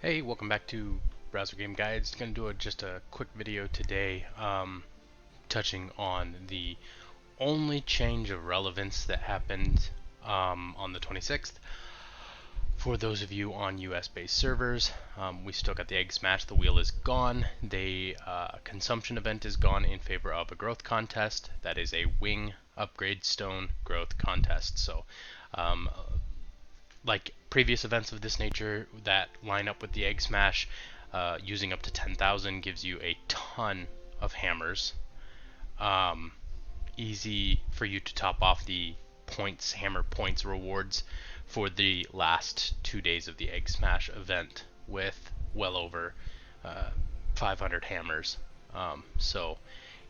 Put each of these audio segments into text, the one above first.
Hey, welcome back to Browser Game Guides. Going to do just a quick video today, touching on the only change of relevance that happened on the 26th. For those of you on US-based servers, we still got the egg smash. The wheel is gone. The consumption event is gone in favor of a growth contest. That is a wing upgrade stone growth contest. So um, like previous events of this nature that line up with the egg smash, using up to 10,000 gives you a ton of hammers. Um, Easy for you to top off the hammer points rewards for the last 2 days of the egg smash event with well over 500 hammers. So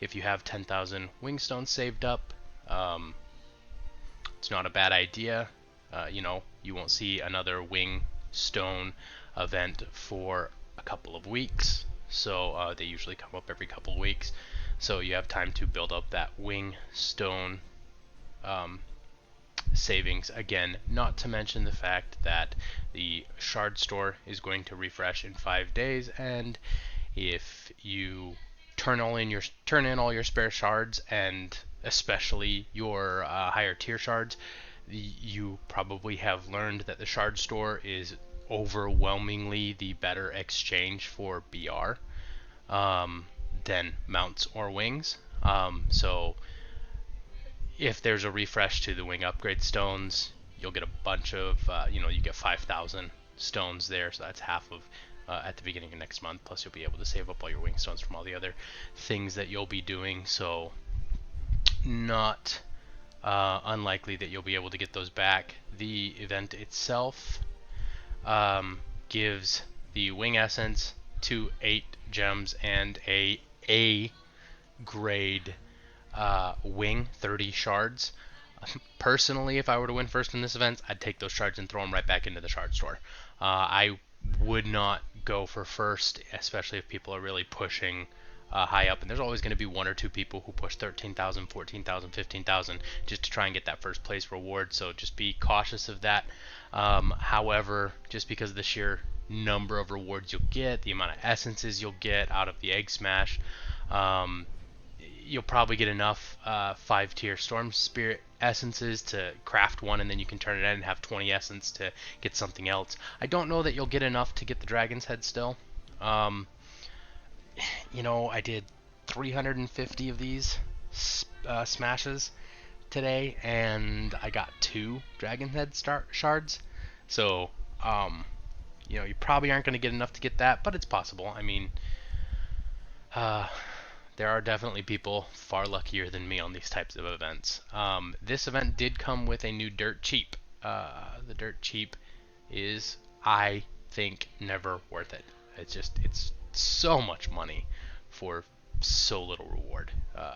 if you have 10,000 wingstones saved up, it's not a bad idea. You won't see another wing stone event for a couple of weeks. So they usually come up every couple of weeks. So you have time to build up that wing stone savings again, not to mention the fact that the shard store is going to refresh in 5 days, and if you turn in all your spare shards, and especially your higher tier shards, you probably have learned that the shard store is overwhelmingly the better exchange for BR than mounts or wings. So if there's a refresh to the wing upgrade stones, you'll get a bunch of, you get 5,000 stones there, so that's half of at the beginning of next month. Plus, you'll be able to save up all your wing stones from all the other things that you'll be doing. So, not unlikely that you'll be able to get those back. The event itself gives the wing essence to 8 gems and a grade wing 30 shards. Personally, if I were to win first in this event, I'd take those shards and throw them right back into the shard store. I would not go for first, especially if people are really pushing high up, and there's always going to be one or two people who push 13,000, 14,000, 15,000 just to try and get that first place reward, so just be cautious of that. However, just because of the sheer number of rewards you'll get, the amount of essences you'll get out of the egg smash, you'll probably get enough 5-tier Storm Spirit essences to craft one, and then you can turn it in and have 20 essence to get something else. I don't know that you'll get enough to get the Dragon's Head still. I did 350 of these smashes today, and I got 2 Dragon's Head shards. So, you probably aren't going to get enough to get that, but it's possible. I mean, there are definitely people far luckier than me on these types of events. This event did come with a new Dirt Cheap. The Dirt Cheap is, I think, never worth it. It's so much money for so little reward.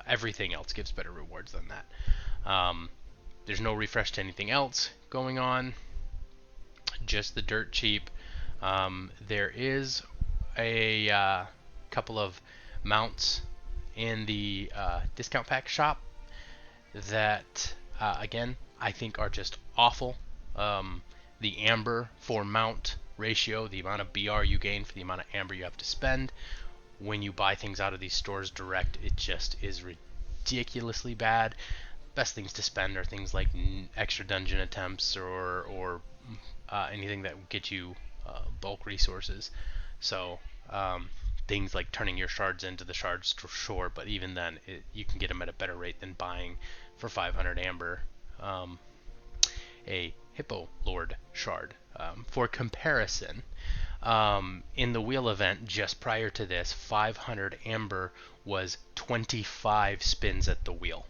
Everything else gives better rewards than that. There's no refresh to anything else going on. Just the Dirt Cheap. There is a couple of mounts in the discount pack shop that, again, I think are just awful. The amber for mount ratio, the amount of BR you gain for the amount of amber you have to spend when you buy things out of these stores direct, it just is ridiculously bad. Best things to spend are things like extra dungeon attempts or anything that will get you bulk resources. So things like turning your shards into the shard store, but even then you can get them at a better rate than buying for 500 amber a Hippo Lord shard. For comparison, in the wheel event just prior to this, 500 amber was 25 spins at the wheel,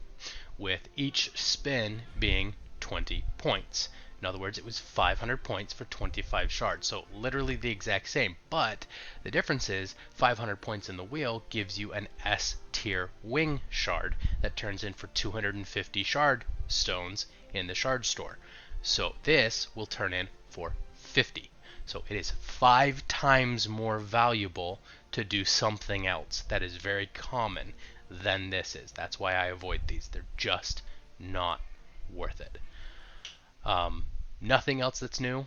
with each spin being 20 points. In other words, it was 500 points for 25 shards, so literally the exact same, but the difference is 500 points in the wheel gives you an S tier wing shard that turns in for 250 shard stones in the shard store. So this will turn in for 50. So it is 5 times more valuable to do something else that is very common than this is. That's why I avoid these. They're just not worth it. Nothing else that's new.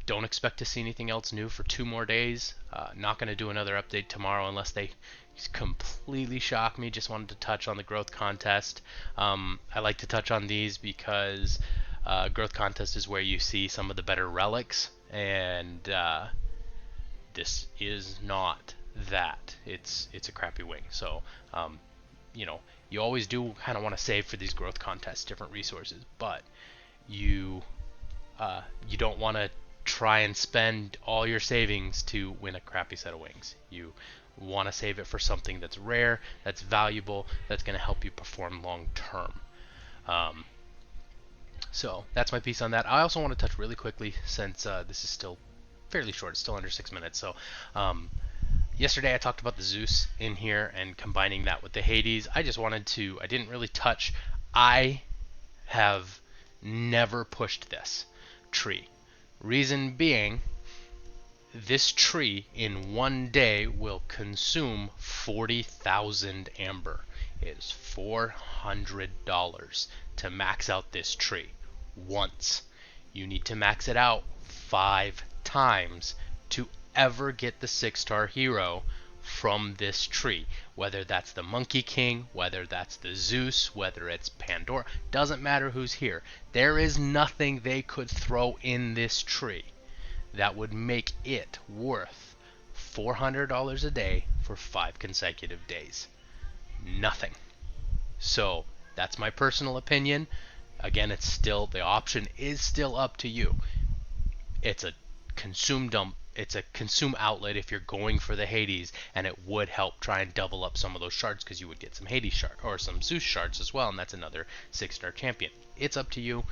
don't expect to see anything else new for 2 more days. Not going to do another update tomorrow unless they completely shock me. Just wanted to touch on the growth contest. I like to touch on these because growth contest is where you see some of the better relics, and this is not that. It's a crappy wing. So you know, you always do kind of want to save for these growth contests, different resources, but you don't want to try and spend all your savings to win a crappy set of wings. You want to save it for something that's rare, that's valuable, that's going to help you perform long term. So that's my piece on that. I also want to touch really quickly, since this is still fairly short, it's still under 6 minutes. So yesterday I talked about the Zeus in here and combining that with the Hades. I didn't really touch. I have never pushed this tree. Reason being, this tree in one day will consume 40,000 amber. It is $400 to max out this tree once. You need to max it out 5 times to ever get the 6-star hero from this tree. Whether that's the Monkey King, whether that's the Zeus, whether it's Pandora, doesn't matter who's here. There is nothing they could throw in this tree that would make it worth $400 a day for 5 consecutive days. Nothing. So that's my personal opinion. Again, the option is still up to you. It's a consume dump. It's a consume outlet if you're going for the Hades, and it would help try and double up some of those shards, because you would get some Hades shard or some Zeus shards as well, and that's another 6-star champion. It's up to you.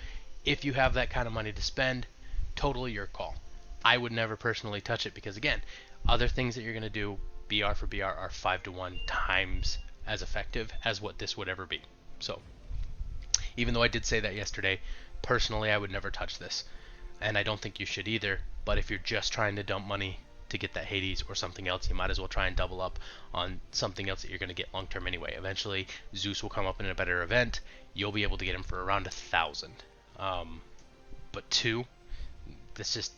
If you have that kind of money to spend, totally your call. I would never personally touch it because, again, other things that you're going to do BR for BR are 5 to 1 times as effective as what this would ever be. So even though I did say that yesterday, personally I would never touch this, and I don't think you should either. But if you're just trying to dump money to get that Hades or something else, you might as well try and double up on something else that you're going to get long term anyway. Eventually Zeus will come up in a better event. You'll be able to get him for around 1,000. But 2, this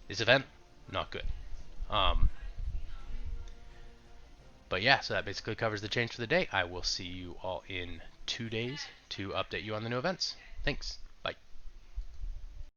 event, not good. But yeah, so that basically covers the change for the day. I will see you all in 2 days to update you on the new events. Thanks.